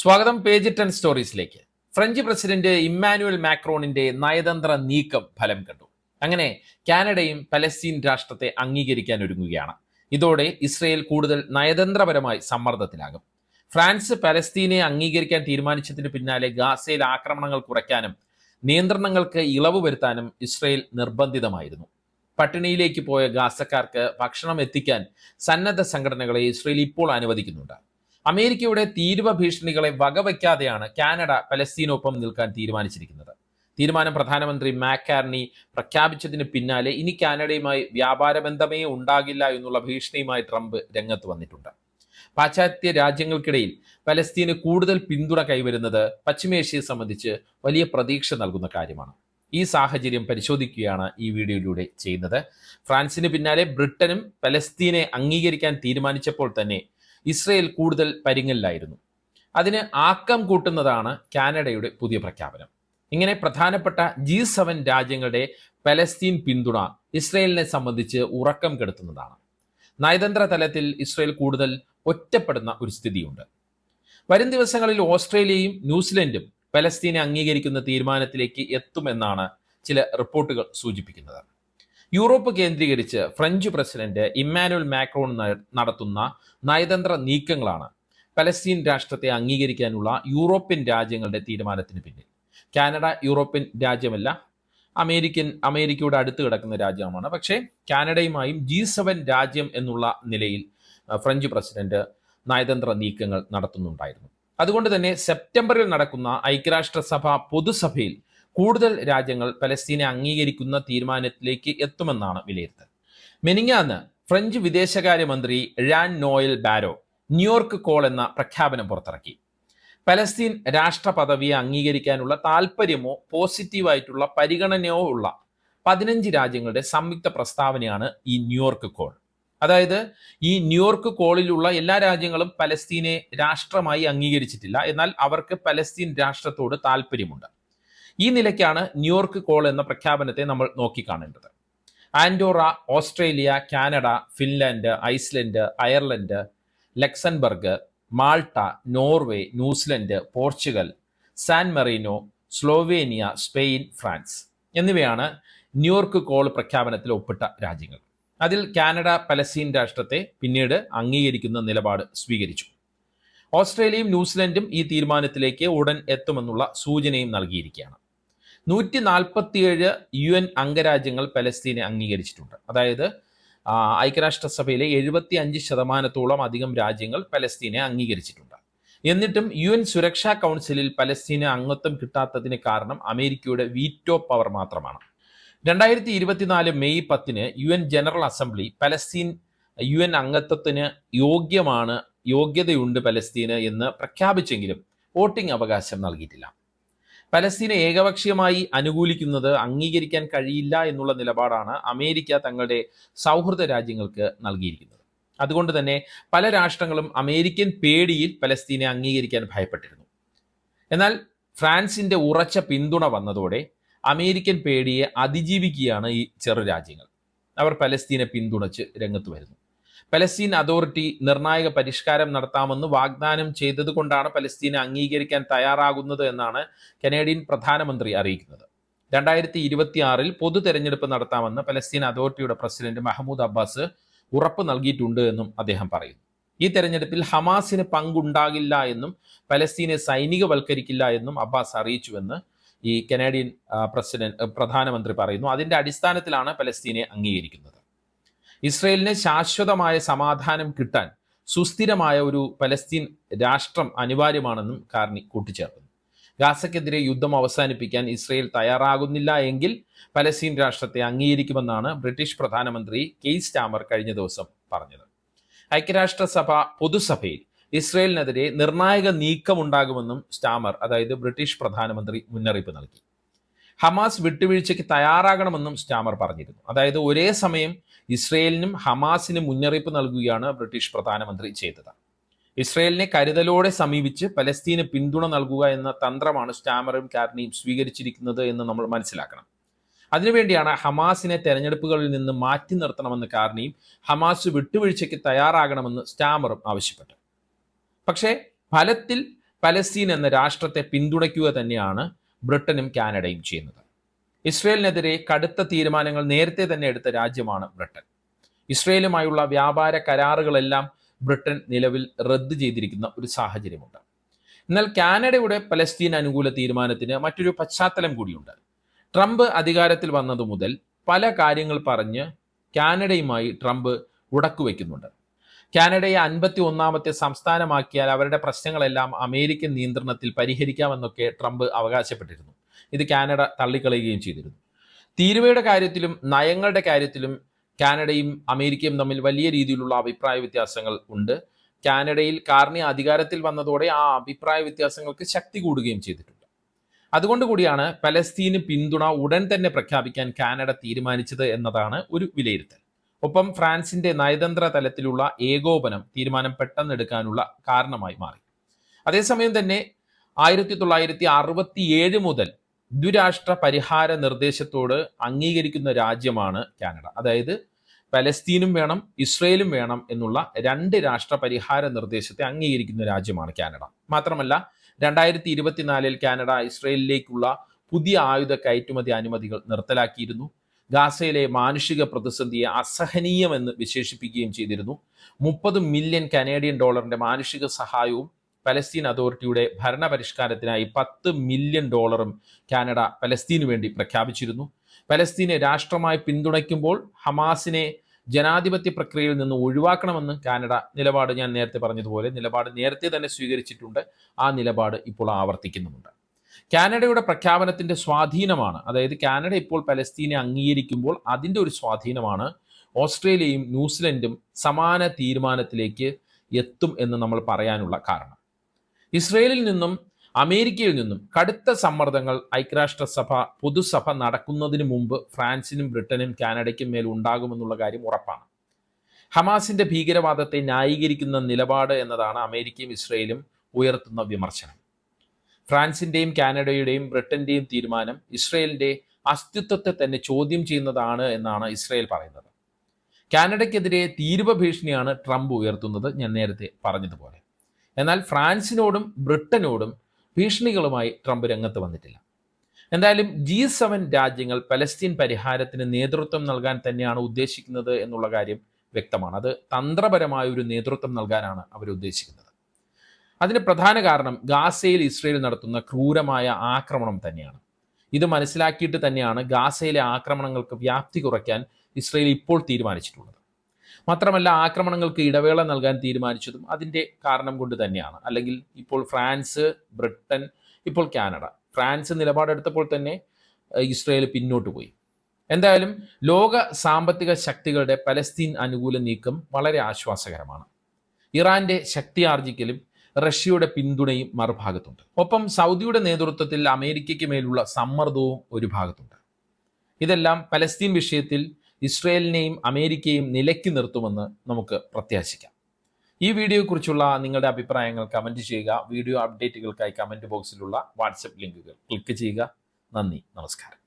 സ്വാഗതം page 10 സ്റ്റോറീസിലേക്ക്. French president Emmanuel മാക്രോണിന്റെ നയതന്ത്ര നീക്കം ഫലം കണ്ടു. അങ്ങനെ കാനഡയും പലസ്തീൻ രാഷ്ട്രത്തെ അംഗീകരിക്കാൻ ഒരുങ്ങുകയാണ്. ഇതോടെ ഇസ്രയേൽ കൂടുതൽ നയതന്ത്രപരമായി സമ്മർദ്ദത്തിലാകും. ഫ്രാൻസ് പലസ്തീനെ അംഗീകരിക്കാൻ തീരുമാനിച്ചതിന് പിന്നാലെ ഗാസയിൽ ആക്രമണങ്ങൾ കുറയ്ക്കാനും നിയന്ത്രണങ്ങൾക്ക് ഇളവ് വരുത്താനും ഇസ്രയേൽ നിർബന്ധിതമായിരുന്നു. പട്ടിണിയിലേക്ക് പോയ ഗാസക്കാർക്ക് ഭക്ഷണം എത്തിക്കാൻ സന്നദ്ധ സംഘടനകളെ ഇസ്രയേൽ ഇപ്പോൾ അനുവദിക്കുന്നുണ്ട്. അമേരിക്കയുടെ തീരുവ ഭീഷണികളെ വകവയ്ക്കാതെയാണ് കാനഡ പലസ്തീനൊപ്പം നിൽക്കാൻ തീരുമാനിച്ചിരിക്കുന്നത്. തീരുമാനം പ്രധാനമന്ത്രി മാക്കാർണി പ്രഖ്യാപിച്ചതിന് പിന്നാലെ ഇനി കാനഡയുമായി വ്യാപാര ബന്ധമേ ഉണ്ടാകില്ല എന്നുള്ള ഭീഷണിയുമായി ട്രംപ് രംഗത്ത് വന്നിട്ടുണ്ട്. പാശ്ചാത്യ രാജ്യങ്ങൾക്കിടയിൽ പലസ്തീന് കൂടുതൽ പിന്തുണ കൈവരുന്നത് പശ്ചിമേഷ്യയെ സംബന്ധിച്ച് വലിയ പ്രതീക്ഷ നൽകുന്ന കാര്യമാണ്. ഈ സാഹചര്യം പരിശോധിക്കുകയാണ് ഈ വീഡിയോയിലൂടെ ചെയ്യുന്നത്. ഫ്രാൻസിന് പിന്നാലെ ബ്രിട്ടനും പലസ്തീനെ അംഗീകരിക്കാൻ തീരുമാനിച്ചപ്പോൾ തന്നെ ഇസ്രയേൽ കൂടുതൽ പരിങ്ങലിലായിരുന്നു. അതിന് ആക്കം കൂട്ടുന്നതാണ് കാനഡയുടെ പുതിയ പ്രഖ്യാപനം. ഇങ്ങനെ പ്രധാനപ്പെട്ട G7 രാജ്യങ്ങളുടെ പലസ്തീൻ പിന്തുണ ഇസ്രയേലിനെ സംബന്ധിച്ച് ഉറക്കം കെടുത്തുന്നതാണ്. നയതന്ത്ര തലത്തിൽ ഇസ്രയേൽ കൂടുതൽ ഒറ്റപ്പെടുന്ന ഒരു സ്ഥിതിയുണ്ട്. വരും ദിവസങ്ങളിൽ ഓസ്ട്രേലിയയും ന്യൂസിലൻഡും പലസ്തീനെ അംഗീകരിക്കുന്ന തീരുമാനത്തിലേക്ക് എത്തുമെന്നാണ് ചില റിപ്പോർട്ടുകൾ സൂചിപ്പിക്കുന്നത്. യൂറോപ്പ് കേന്ദ്രീകരിച്ച് ഫ്രഞ്ച് പ്രസിഡന്റ് ഇമ്മാനുവൽ മാക്രോൺ നടത്തുന്ന നയതന്ത്ര നീക്കങ്ങളാണ് പലസ്തീൻ രാഷ്ട്രത്തെ അംഗീകരിക്കാനുള്ള യൂറോപ്യൻ രാജ്യങ്ങളുടെ തീരുമാനത്തിന് പിന്നിൽ. കാനഡ യൂറോപ്യൻ രാജ്യമല്ല, അമേരിക്കയുടെ അടുത്ത് കിടക്കുന്ന രാജ്യമാണ്. പക്ഷേ കാനഡയുമായും G7 രാജ്യം എന്നുള്ള നിലയിൽ ഫ്രഞ്ച് പ്രസിഡന്റ് നയതന്ത്ര നീക്കങ്ങൾ നടത്തുന്നുണ്ടായിരുന്നു. അതുകൊണ്ട് തന്നെ സെപ്റ്റംബറിൽ നടക്കുന്ന ഐക്യരാഷ്ട്രസഭ പൊതുസഭയിൽ കൂടുതൽ രാജ്യങ്ങൾ പലസ്തീനെ അംഗീകരിക്കുന്ന തീരുമാനത്തിലേക്ക് എത്തുമെന്നാണ് വിലയിരുത്തൽ. മെനിങ്ങാന്ന് ഫ്രഞ്ച് വിദേശകാര്യമന്ത്രി ഴാൻ നോയൽ ബാരോ ന്യൂയോർക്ക് കോൾ എന്ന പ്രഖ്യാപനം പുറത്തിറക്കി. പലസ്തീൻ രാഷ്ട്ര പദവിയെ അംഗീകരിക്കാനുള്ള താല്പര്യമോ പോസിറ്റീവായിട്ടുള്ള പരിഗണനയോ ഉള്ള 15 രാജ്യങ്ങളുടെ സംയുക്ത പ്രസ്താവനയാണ് ഈ ന്യൂയോർക്ക് കോൾ. അതായത് ഈ ന്യൂയോർക്ക് കോളിലുള്ള എല്ലാ രാജ്യങ്ങളും പലസ്തീനെ രാഷ്ട്രമായി അംഗീകരിച്ചിട്ടില്ല, എന്നാൽ അവർക്ക് പലസ്തീൻ രാഷ്ട്രത്തോട് താല്പര്യമുണ്ട്. ഈ നിലയ്ക്കാണ് ന്യൂയോർക്ക് കോൾ എന്ന പ്രഖ്യാപനത്തെ നമ്മൾ നോക്കിക്കാണേണ്ടത്. Andorra, Australia, Canada, Finland, Iceland, Ireland, Luxembourg, Malta, Norway, New Zealand, Portugal, San Marino, Slovenia, Spain, France എന്നിവയാണ് ന്യൂയോർക്ക് കോൾ പ്രഖ്യാപനത്തിൽ ഒപ്പിട്ട രാജ്യങ്ങൾ. അതിൽ കാനഡ പലസ്തീൻ രാഷ്ട്രത്തെ പിന്നീട് അംഗീകരിക്കുന്ന നിലപാട് സ്വീകരിച്ചു. ഓസ്ട്രേലിയയും ന്യൂസിലൻഡും ഈ തീരുമാനത്തിലേക്ക് ഉടൻ എത്തുമെന്നുള്ള സൂചനയും നൽകിയിരിക്കുകയാണ്. 147 UN അംഗരാജ്യങ്ങൾ പലസ്തീനെ അംഗീകരിച്ചിട്ടുണ്ട്. അതായത് ഐക്യരാഷ്ട്രസഭയിലെ 75% അധികം രാജ്യങ്ങൾ പലസ്തീനെ അംഗീകരിച്ചിട്ടുണ്ട്. എന്നിട്ടും UN സുരക്ഷാ കൗൺസിലിൽ പലസ്തീന് അംഗത്വം കിട്ടാത്തതിന് കാരണം അമേരിക്കയുടെ വീറ്റോ പവർ മാത്രമാണ്. 2024 May 10 UN general assembly Palestine UN അംഗത്വത്തിന് യോഗ്യതയുണ്ട് പലസ്തീന് എന്ന് പ്രഖ്യാപിച്ചെങ്കിലും വോട്ടിംഗ് അവകാശം നൽകിയിട്ടില്ല. പലസ്തീനെ ഏകപക്ഷീയമായി അനുകൂലിക്കുന്നത് അംഗീകരിക്കാൻ കഴിയില്ല എന്നുള്ള നിലപാടാണ് അമേരിക്ക തങ്ങളുടെ സൗഹൃദ രാജ്യങ്ങൾക്ക് നൽകിയിരിക്കുന്നത്. അതുകൊണ്ട് തന്നെ പല രാഷ്ട്രങ്ങളും അമേരിക്കൻ പേടിയിൽ പലസ്തീനെ അംഗീകരിക്കാൻ ഭയപ്പെട്ടിരുന്നു. എന്നാൽ ഫ്രാൻസിന്റെ ഉറച്ച പിന്തുണ വന്നതോടെ അമേരിക്കൻ പേടിയെ അതിജീവിക്കുകയാണ് ഈ ചെറു രാജ്യങ്ങൾ. അവർ പലസ്തീനെ പിന്തുണച്ച് രംഗത്ത് വരുന്നു. പലസ്തീൻ അതോറിറ്റി നിർണായക പരിഷ്കാരം നടത്താമെന്ന് വാഗ്ദാനം ചെയ്തതുകൊണ്ടാണ് പലസ്തീനെ അംഗീകരിക്കാൻ തയ്യാറാകുന്നത് എന്നാണ് കനേഡിയൻ പ്രധാനമന്ത്രി അറിയിക്കുന്നത്. 2026 പൊതു തെരഞ്ഞെടുപ്പ് നടത്താമെന്ന് പലസ്തീൻ അതോറിറ്റിയുടെ പ്രസിഡന്റ് മഹ്മൂദ് അബ്ബാസ് ഉറപ്പ് നൽകിയിട്ടുണ്ട് എന്നും അദ്ദേഹം പറയുന്നു. ഈ തെരഞ്ഞെടുപ്പിൽ ഹമാസിന് പങ്കുണ്ടാകില്ല എന്നും പലസ്തീനെ സൈനികവൽക്കരിക്കില്ല എന്നും അബ്ബാസ് അറിയിച്ചുവെന്ന് ഈ കനേഡിയൻ പ്രധാനമന്ത്രി പറയുന്നു. അതിന്റെ അടിസ്ഥാനത്തിലാണ് പലസ്തീനെ അംഗീകരിക്കുന്നത്. ഇസ്രയേലിന് ശാശ്വതമായ സമാധാനം കിട്ടാൻ സുസ്ഥിരമായ ഒരു പലസ്തീൻ രാഷ്ട്രം അനിവാര്യമാണെന്നും കാർണി കൂട്ടിച്ചേർക്കുന്നു. ഗാസയ്ക്കെതിരെ യുദ്ധം അവസാനിപ്പിക്കാൻ ഇസ്രയേൽ തയ്യാറാകുന്നില്ല എങ്കിൽ പലസ്തീൻ രാഷ്ട്രത്തെ അംഗീകരിക്കുമെന്നാണ് ബ്രിട്ടീഷ് പ്രധാനമന്ത്രി കെയ്ർ സ്റ്റാമർ കഴിഞ്ഞ ദിവസം പറഞ്ഞത്. ഐക്യരാഷ്ട്രസഭ പൊതുസഭയിൽ ഇസ്രയേലിനെതിരെ നിർണായക നീക്കമുണ്ടാകുമെന്നും സ്റ്റാമർ, അതായത് ബ്രിട്ടീഷ് പ്രധാനമന്ത്രി, മുന്നറിയിപ്പ് നൽകി. ഹമാസ് വിട്ടുവീഴ്ചയ്ക്ക് തയ്യാറാകണമെന്നും സ്റ്റാമർ പറഞ്ഞിരുന്നു. അതായത് ഒരേ സമയം ഇസ്രയേലിനും ഹമാസിനും മുന്നറിയിപ്പ് നൽകുകയാണ് ബ്രിട്ടീഷ് പ്രധാനമന്ത്രി ചെയ്തത്. ഇസ്രയേലിനെ കരുതലോടെ സമീപിച്ച് പലസ്തീന് പിന്തുണ നൽകുക എന്ന തന്ത്രമാണ് സ്റ്റാമറും കാർണിയും സ്വീകരിച്ചിരിക്കുന്നത് എന്ന് നമ്മൾ മനസ്സിലാക്കണം. അതിനുവേണ്ടിയാണ് ഹമാസിനെ തെരഞ്ഞെടുപ്പുകളിൽ നിന്ന് മാറ്റി നിർത്തണമെന്ന് കാർണിയും ഹമാസ് വിട്ടുവീഴ്ചയ്ക്ക് തയ്യാറാകണമെന്ന് സ്റ്റാമറും ആവശ്യപ്പെട്ടു. പക്ഷേ ഫലത്തിൽ പലസ്തീൻ എന്ന രാഷ്ട്രത്തെ പിന്തുണയ്ക്കുക തന്നെയാണ് ബ്രിട്ടനും കാനഡയും ചെയ്യുന്നത്. ഇസ്രയേലിനെതിരെ കടുത്ത തീരുമാനങ്ങൾ നേരത്തെ തന്നെ എടുത്ത രാജ്യമാണ് ബ്രിട്ടൻ. ഇസ്രയേലുമായുള്ള വ്യാപാര കരാറുകളെല്ലാം ബ്രിട്ടൻ നിലവിൽ റദ്ദ് ചെയ്തിരിക്കുന്ന ഒരു സാഹചര്യമുണ്ട്. എന്നാൽ കാനഡയുടെ പലസ്തീൻ അനുകൂല തീരുമാനത്തിന് മറ്റൊരു പശ്ചാത്തലം കൂടിയുണ്ട്. ട്രംപ് അധികാരത്തിൽ വന്നതു മുതൽ പല കാര്യങ്ങൾ പറഞ്ഞ് കാനഡയുമായി ട്രംപ് ഉടക്കുവെക്കുന്നുണ്ട്. കാനഡയെ 51ാമത്തെ സംസ്ഥാനമാക്കിയാൽ അവരുടെ പ്രശ്നങ്ങളെല്ലാം അമേരിക്കൻ നിയന്ത്രണത്തിൽ പരിഹരിക്കാമെന്നൊക്കെ ട്രംപ് അവകാശപ്പെട്ടിരുന്നു. ഇത് കാനഡ തള്ളിക്കളയുകയും ചെയ്തിരുന്നു. തീരുവയുടെ കാര്യത്തിലും നയങ്ങളുടെ കാര്യത്തിലും കാനഡയും അമേരിക്കയും തമ്മിൽ വലിയ രീതിയിലുള്ള അഭിപ്രായ വ്യത്യാസങ്ങൾ ഉണ്ട്. കാനഡയിൽ കാർണി അധികാരത്തിൽ വന്നതോടെ ആ അഭിപ്രായ വ്യത്യാസങ്ങൾക്ക് ശക്തി കൂടുകയും ചെയ്തിട്ടുണ്ട്. അതുകൊണ്ട് കൂടിയാണ് പലസ്തീന് പിന്തുണ ഉടൻ തന്നെ പ്രഖ്യാപിക്കാൻ കാനഡ തീരുമാനിച്ചത് എന്നതാണ് ഒരു വിലയിരുത്തൽ. ഒപ്പം ഫ്രാൻസിന്റെ നയതന്ത്ര തലത്തിലുള്ള ഏകോപനം തീരുമാനം പെട്ടെന്നെടുക്കാനുള്ള കാരണമായി മാറി. അതേസമയം തന്നെ 1967 മുതൽ ദ്വിരാഷ്ട്ര പരിഹാര നിർദ്ദേശത്തോട് അംഗീകരിക്കുന്ന രാജ്യമാണ് കാനഡ. അതായത് പലസ്തീനും വേണം ഇസ്രയേലും വേണം എന്നുള്ള 2 രാഷ്ട്ര പരിഹാര നിർദ്ദേശത്തെ അംഗീകരിക്കുന്ന രാജ്യമാണ് കാനഡ. മാത്രമല്ല 2024 കാനഡ ഇസ്രയേലിലേക്കുള്ള പുതിയ ആയുധ കയറ്റുമതി അനുമതികൾ നിർത്തലാക്കിയിരുന്നു. ഗാസയിലെ മാനുഷിക പ്രതിസന്ധിയെ അസഹനീയമെന്ന് വിശേഷിപ്പിക്കുകയും ചെയ്തിരുന്നു. 30 മില്യൺ കനേഡിയൻ ഡോളറിന്റെ മാനുഷിക സഹായവും പലസ്തീൻ അതോറിറ്റിയുടെ ഭരണപരിഷ്കാരത്തിനായി 10 മില്യൺ ഡോളറും കാനഡ പലസ്തീനു വേണ്ടി പ്രഖ്യാപിച്ചിരുന്നു. പലസ്തീനെ രാഷ്ട്രമായി പിന്തുണയ്ക്കുമ്പോൾ ഹമാസിനെ ജനാധിപത്യ പ്രക്രിയയിൽ നിന്ന് ഒഴിവാക്കണമെന്ന് കാനഡ നിലപാട്, ഞാൻ നേരത്തെ പറഞ്ഞതുപോലെ നിലപാട് നേരത്തെ തന്നെ സ്വീകരിച്ചിട്ടുണ്ട്. ആ നിലപാട് ഇപ്പോൾ ആവർത്തിക്കുന്നുമുണ്ട്. കാനഡയുടെ പ്രഖ്യാപനത്തിന്റെ സ്വാധീനമാണ്, അതായത് കാനഡ ഇപ്പോൾ പലസ്തീനെ അംഗീകരിക്കുമ്പോൾ അതിൻ്റെ ഒരു സ്വാധീനമാണ് ഓസ്ട്രേലിയയും ന്യൂസിലൻഡും സമാന തീരുമാനത്തിലേക്ക് എത്തും എന്ന് നമ്മൾ പറയാനുള്ള കാരണം. ഇസ്രയേലിൽ നിന്നും അമേരിക്കയിൽ നിന്നും കടുത്ത സമ്മർദ്ദങ്ങൾ ഐക്യരാഷ്ട്രസഭ പൊതുസഭ നടക്കുന്നതിന് മുമ്പ് ഫ്രാൻസിനും ബ്രിട്ടനും കാനഡയ്ക്കും മേൽ ഉണ്ടാകുമെന്നുള്ള കാര്യം ഉറപ്പാണ്. ഹമാസിന്റെ ഭീകരവാദത്തെ ന്യായീകരിക്കുന്ന നിലപാട് എന്നതാണ് അമേരിക്കയും ഇസ്രയേലും ഉയർത്തുന്ന വിമർശനം. ഫ്രാൻസിന്റെയും കാനഡയുടെയും ബ്രിട്ടന്റെയും തീരുമാനം ഇസ്രയേലിന്റെ അസ്തിത്വത്തെ തന്നെ ചോദ്യം ചെയ്യുന്നതാണ് എന്നാണ് ഇസ്രയേൽ പറയുന്നത്. കാനഡയ്ക്കെതിരെ തീരുവ ഭീഷണിയാണ് ട്രംപ് ഉയർത്തുന്നത്, ഞാൻ നേരത്തെ പറഞ്ഞതുപോലെ. എന്നാൽ ഫ്രാൻസിനോടും ബ്രിട്ടനോടും ഭീഷണികളുമായി ട്രംപ് രംഗത്ത് വന്നിട്ടില്ല. എന്തായാലും G7 രാജ്യങ്ങൾ പലസ്തീൻ പരിഹാരത്തിന് നേതൃത്വം നൽകാൻ തന്നെയാണ് ഉദ്ദേശിക്കുന്നത് എന്നുള്ള കാര്യം വ്യക്തമാണ്. അത് തന്ത്രപരമായ ഒരു നേതൃത്വം നൽകാനാണ് അവർ ഉദ്ദേശിക്കുന്നത്. അതിന് പ്രധാന കാരണം ഗാസയിൽ ഇസ്രയേൽ നടത്തുന്ന ക്രൂരമായ ആക്രമണം തന്നെയാണ്. ഇത് മനസ്സിലാക്കിയിട്ട് തന്നെയാണ് ഗാസയിലെ ആക്രമണങ്ങൾക്ക് വ്യാപ്തി കുറയ്ക്കാൻ ഇസ്രയേൽ ഇപ്പോൾ തീരുമാനിച്ചിട്ടുള്ളത്. മാത്രമല്ല ആക്രമണങ്ങൾക്ക് ഇടവേള നൽകാൻ തീരുമാനിച്ചതും അതിൻ്റെ കാരണം കൊണ്ട് തന്നെയാണ്. അല്ലെങ്കിൽ ഇപ്പോൾ ഫ്രാൻസ്, ബ്രിട്ടൻ, ഇപ്പോൾ കാനഡ. ഫ്രാൻസ് നിലപാടെടുത്തപ്പോൾ തന്നെ ഇസ്രയേൽ പിന്നോട്ട് പോയി. എന്തായാലും ലോക സാമ്പത്തിക ശക്തികളുടെ പലസ്തീൻ അനുകൂല നീക്കം വളരെ ആശ്വാസകരമാണ്. ഇറാന്റെ ശക്തി ആർജിക്കലും റഷ്യയുടെ പിന്തുണയും മറുഭാഗത്തുണ്ട്. ഒപ്പം സൗദിയുടെ നേതൃത്വത്തിൽ അമേരിക്കയ്ക്ക് മേലുള്ള സമ്മർദ്ദവും ഒരു ഭാഗത്തുണ്ട്. ഇതെല്ലാം പലസ്തീൻ വിഷയത്തിൽ ഇസ്രയേലിനെയും അമേരിക്കയും നിലയ്ക്ക് നിർത്തുമെന്ന് നമുക്ക് പ്രത്യാശിക്കാം. ഈ വീഡിയോയെക്കുറിച്ചുള്ള നിങ്ങളുടെ അഭിപ്രായങ്ങൾ കമൻറ്റ് ചെയ്യുക. വീഡിയോ അപ്ഡേറ്റുകൾക്കായി കമൻറ്റ് ബോക്സിലുള്ള വാട്സപ്പ് ലിങ്കുകൾ ക്ലിക്ക് ചെയ്യുക. നന്ദി, നമസ്കാരം.